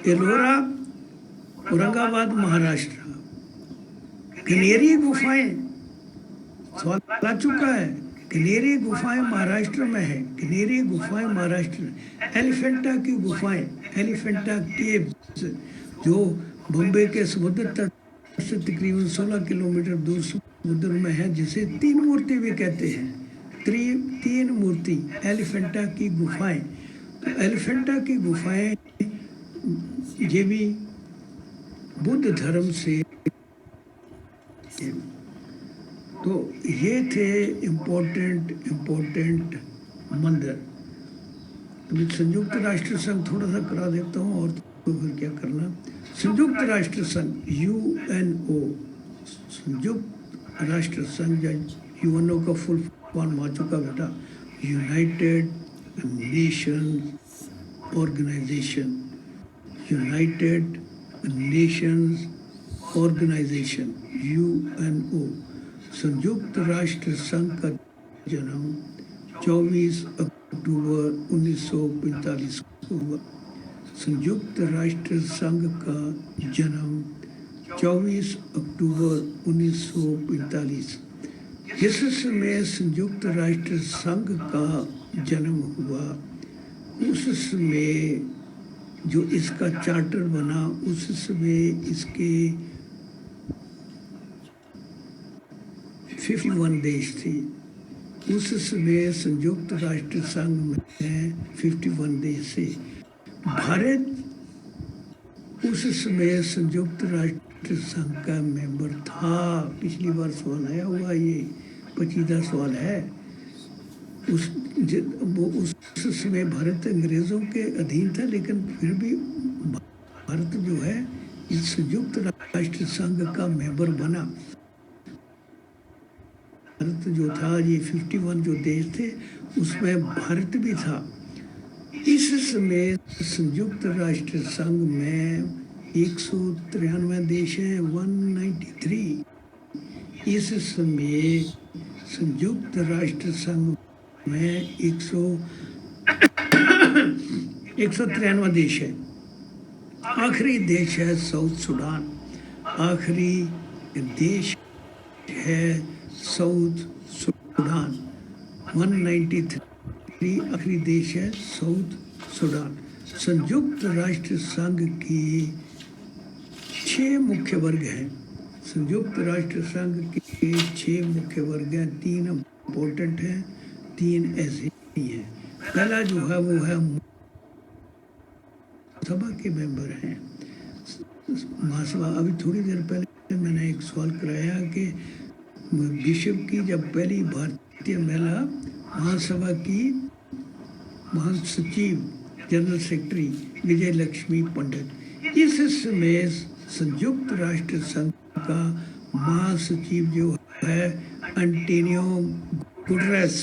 एलोरा औरंगाबाद महाराष्ट्र, कनेरी गुफाएं सवाल आ चुका है। कनेरी गुफाएं महाराष्ट्र में है, कनेरी गुफाएं महाराष्ट्र में। एलिफेंटा की गुफाएं, एलिफेंटा केव्स, जो बॉम्बे के समुद्र तट से तकरीबन 16 किलोमीटर दूर समुद्र में है, जिसे 3 मूर्ति भी कहते हैं। 3 मूर्ति, एलिफेंटा की गुफाएं। तो एलिफेंटा की गुफाएं ये भी बुद्ध धर्म से। तो ये थे इम्पोर्टेंट मंदिर। तो संयुक्त राष्ट्र संघ थोड़ा सा करा देता हूँ, और तो फिर क्या करना। संयुक्त राष्ट्र संघ UNO, संयुक्त राष्ट्र संघ, UNO का फुल फॉर्म आ चुका बेटा, United Nations Organisation, United Nations Organisation UNO। संयुक्त राष्ट्र संघ का जन्म 24 अक्टूबर 1945 को हुआ। संयुक्त राष्ट्र संघ का जन्म 24 अक्टूबर 1945। जिस समय संयुक्त राष्ट्र संघ का जन्म हुआ, उस समय जो इसका चार्टर बना, उस समय इसके 51 देश थे। उस समय संयुक्त राष्ट्र संघ में 51 देश थे। भारत उस समय संयुक्त राष्ट्र संघ का मेंबर था। पिछली बार सवाल आया हुआ, ये 25वां सवाल है। उस समय भारत अंग्रेजों के अधीन था, लेकिन फिर भी भारत जो है इस संयुक्त राष्ट्र संघ का मेंबर बना। भारत जो था, ये 51 जो देश थे उसमें भारत भी था। इस समय संयुक्त राष्ट्र संघ में 193 देश हैं, 193। इस समय संयुक्त राष्ट्र संघ में 193 देश है। आखिरी देश है साउथ सुडान, आखिरी देश है साउथ सुडान। 193 आखिरी देश है साउथ सुडान। संयुक्त राष्ट्र संघ के 6 मुख्य वर्ग हैं। संयुक्त राष्ट्र संघ के 6 मुख्य वर्ग हैं। 3 इम्पोर्टेंट हैं, 3 ऐसे ही हैं। पहला जो है वो है सभा के मेंबर हैं। महासभा, अभी थोड़ी देर पहले मैंने एक सवाल कराया कि विश्व की जब पहली भारतीय महिला महासभा की महासचिव जनरल सेक्रेटरी विजय लक्ष्मी पंडित। इस समय संयुक्त राष्ट्र संघ का महासचिव जो है एंटोनियो गुटेरेस,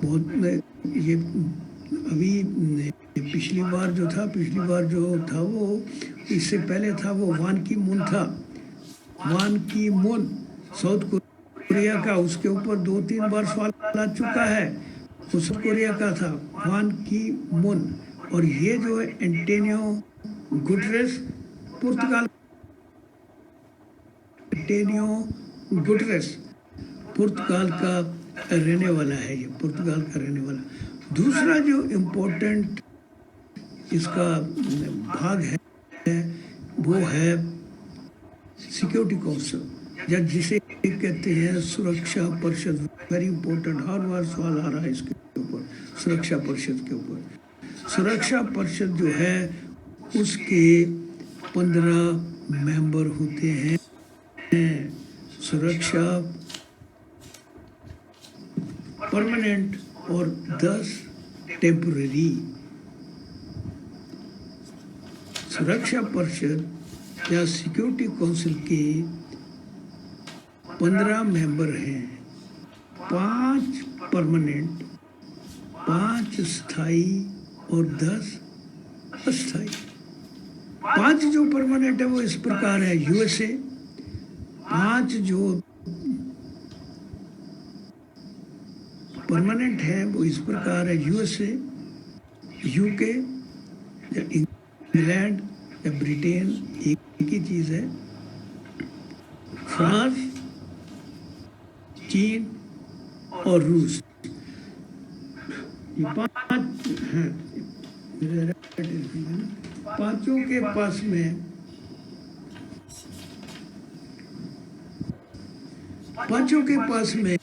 बहुत ये अभी पिछली बार जो था वो इससे पहले था वो वान की मून था। वान की मून साउथ कोरिया का, उसके ऊपर 2-3 बार सवाल आ चुका है। वो साउथ कोरिया का था वान की मून, और ये जो है एंटोनियो गुटेरेस पुर्तगाल। एंटोनियो गुटेरेस पुर्तगाल का रहने वाला है, ये पुर्तगाल का रहने वाला। दूसरा जो इम्पोर्टेंट इसका भाग है वो है सिक्योरिटी काउंसिल, या जिसे कहते हैं सुरक्षा परिषद। वेरी इंपॉर्टेंट, हर बार सवाल आ रहा है इसके ऊपर, सुरक्षा परिषद के ऊपर। सुरक्षा परिषद जो है उसके 15 मेंबर होते हैं। सुरक्षा परमानेंट और 10 टेम्पररी। सुरक्षा परिषद या सिक्योरिटी काउंसिल के 15 मेंबर हैं, 5 परमानेंट, 5 स्थायी और 10 अस्थायी। 5 जो परमानेंट है वो इस प्रकार है यूएसए, 5 जो परमानेंट है वो इस प्रकार है यूएसए, यूके या इंग्लैंड या ब्रिटेन, एक ही चीज है, फ्रांस, चीन और रूस। ये 5 हैं। पांचों के पास में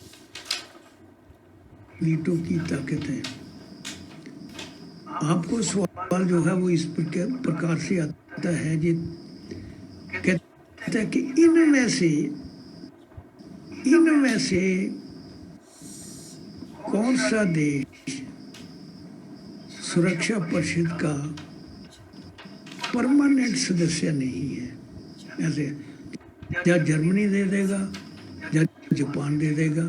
वीटो की ताकत है। आपको सवाल जो है वो इस प्रकार से आता है जी, कहता है कि इनमें से कौन सा देश सुरक्षा परिषद का परमानेंट सदस्य नहीं है। ऐसे या जर्मनी दे देगा या जापान दे देगा,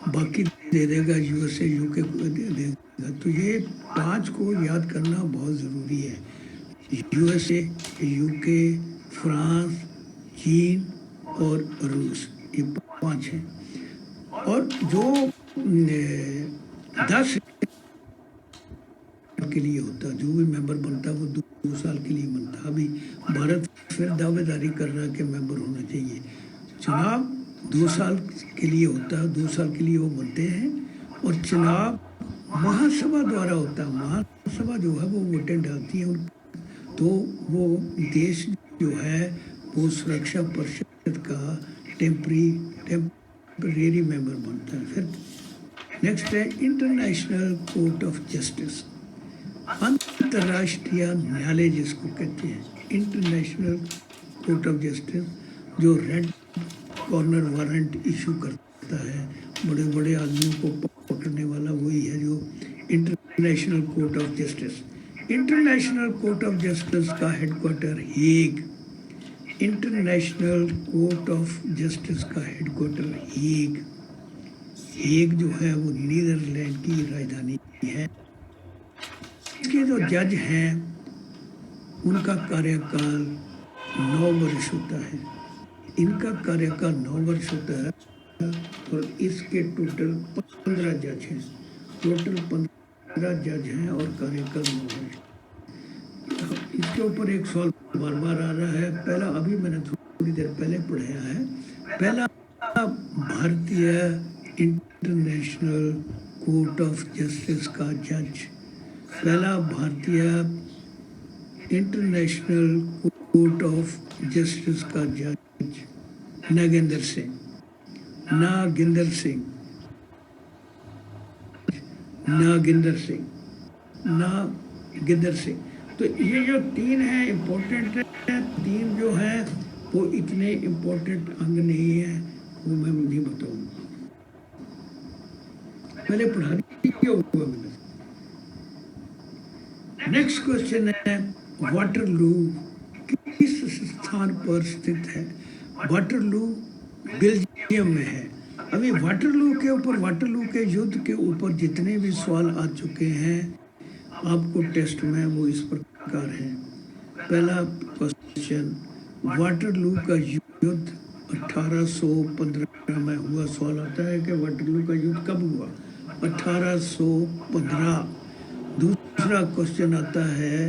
बाकी दे देगा यूएसए, यूके दे देगा। तो ये 5 को याद करना बहुत ज़रूरी है। यूएसए, यूके, फ्रांस, चीन और रूस, ये 5 हैं। और जो 10 के लिए होता, जो भी मेंबर बनता वो 2 साल के लिए बनता। अभी भारत फिर दावेदारी कर रहा है कि मेंबर होना चाहिए। चुनाव 2 साल के लिए होता है, 2 साल के लिए वो बनते हैं। और चुनाव महासभा द्वारा होता है। महासभा जो है वो वोटें डालती है, तो वो देश जो है वो सुरक्षा परिषद का टेम्परेरी मेंबर बनता है। फिर नेक्स्ट है इंटरनेशनल कोर्ट ऑफ जस्टिस, अंतर्राष्ट्रीय न्यायालय जिसको कहते हैं। इंटरनेशनल कोर्ट ऑफ जस्टिस जो रेड कॉर्नर वारंट इशू करता है, बड़े बड़े आदमियों को पकड़ने वाला वही है जो international court of justice. International court of justice का headquarter Hague. International court of justice का हेडक्वार्टर हेग। हेग जो है वो नीदरलैंड की राजधानी है। इसके जो जज हैं उनका कार्यकाल 9 वर्ष होता है। इनका कार्यकाल 9 वर्ष होता है। और इसके टोटल 15 जज हैं। टोटल 15 जज हैं और कार्यकाल 9 वर्ष। इसके ऊपर एक सवाल बार बार आ रहा है। पहला अभी मैंने थोड़ी देर पहले पढ़ाया है। पहला भारतीय इंटरनेशनल कोर्ट ऑफ जस्टिस का जज, पहला भारतीय इंटरनेशनल कोर्ट ऑफ जस्टिस का जज नागेंद्र सिंह। तो ये जो 3 हैं इम्पोर्टेंट है। 3 जो है वो इतने इम्पोर्टेंट अंग नहीं है, वो मैं नहीं बताऊंगा। मैंने पढ़ा दिया हुआ मैंने। नेक्स्ट क्वेश्चन है वाटरलू किस स्थान पर स्थित है? वाटरलू बेल्जियम में है। अभी वाटरलू के युद्ध के ऊपर जितने भी सवाल आ चुके हैं आपको टेस्ट में, वो इस प्रकार हैं। पहला क्वेश्चन, वाटरलू का युद्ध 1815 में हुआ। सवाल आता है कि वाटरलू का युद्ध कब हुआ? 1815। दूसरा क्वेश्चन आता है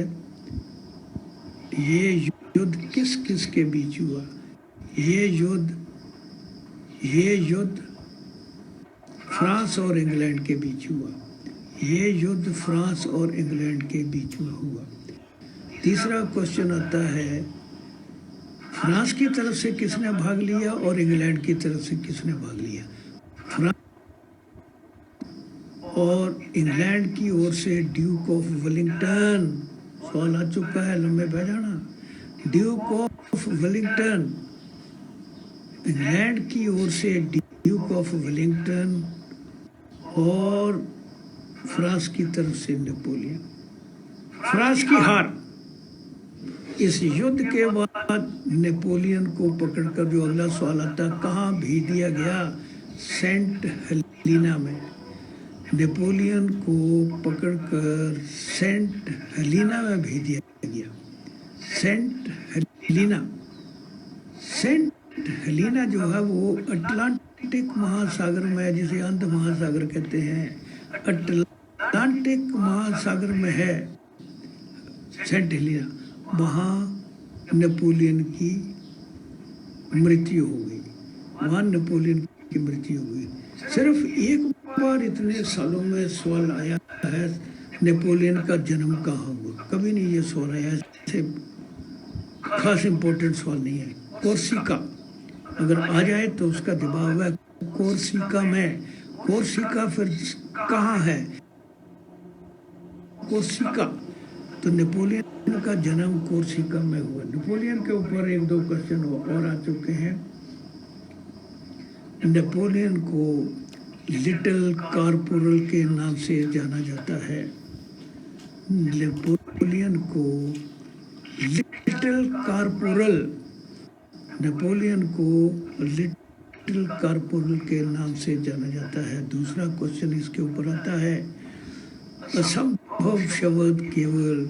ये युद्ध किस किस के बीच हुआ? ये युद्ध फ्रांस और इंग्लैंड के बीच हुआ। ये युद्ध फ्रांस और इंग्लैंड के बीच में हुआ। तीसरा क्वेश्चन आता है फ्रांस की तरफ से किसने भाग लिया और इंग्लैंड की तरफ से किसने भाग लिया? फ्रांस और इंग्लैंड की ओर से ड्यूक ऑफ वेलिंगटन। सवाल आ चुका है, लंबे बह जाना। ड्यूक ऑफ वेलिंगटन, इंग्लैंड की ओर से ड्यूक ऑफ वेलिंगटन और फ्रांस की तरफ से नेपोलियन। फ्रांस की हार। इस युद्ध के बाद नेपोलियन को पकड़कर जो अगला सवाल आता, कहाँ भेज दिया गया? सेंट हेलेना में। नेपोलियन को पकड़कर सेंट हेलेना में भेज दिया गया। सेंट हेलेना जो है वो अटलांटिक महासागर में, जिसे अंध महासागर कहते हैं, अटलांटिक महासागर में है सेंट हेलेना। वहाँ नेपोलियन की मृत्यु हो गई। वहाँ नेपोलियन की मृत्यु हो गई। सिर्फ एक बार इतने सालों में सवाल आया है नेपोलियन का जन्म कहाँ हुआ। कभी नहीं ये सवाल आया। ऐसे खास इम्पोर्टेंट सवाल नहीं है। कोर्सिका अगर आ जाए तो उसका जवाब है कोर्सिका में। कोर्सिका फिर कहाँ है? कोर्सिका। तो नेपोलियन का जन्म कोर्सिका में हुआ। नेपोलियन के ऊपर एक दो क्वेश्चन और आ चुके हैं। नेपोलियन को लिटिल कॉर्पोरल के नाम से जाना जाता है। नेपोलियन को लिटिल कॉर्पोरल के नाम से जाना जाता है। दूसरा क्वेश्चन इसके ऊपर आता है, असंभव शब्द केवल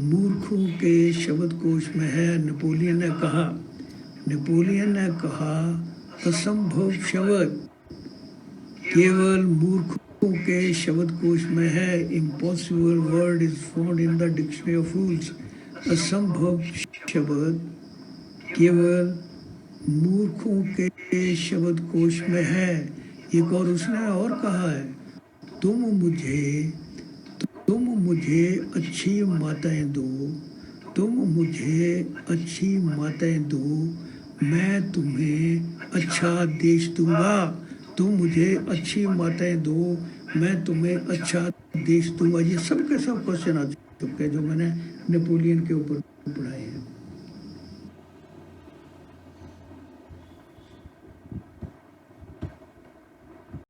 मूर्खों के शब्दकोश में है। नेपोलियन ने कहा असंभव शब्द केवल मूर्खों के शब्दकोश में है। Impossible word is found in the dictionary of fools. असंभव शब्द केवल मूर्खों के शब्दकोश में है। एक और उसने और कहा है, तुम मुझे अच्छी माताएं दो, मैं तुम्हें अच्छा देश दूंगा। तुम मुझे अच्छी माताएं दो, मैं तुम्हें अच्छा देश दूंगा। ये सब के सब क्वेश्चन आ चुके हैं जो मैंने नेपोलियन के ऊपर पढ़ाए हैं।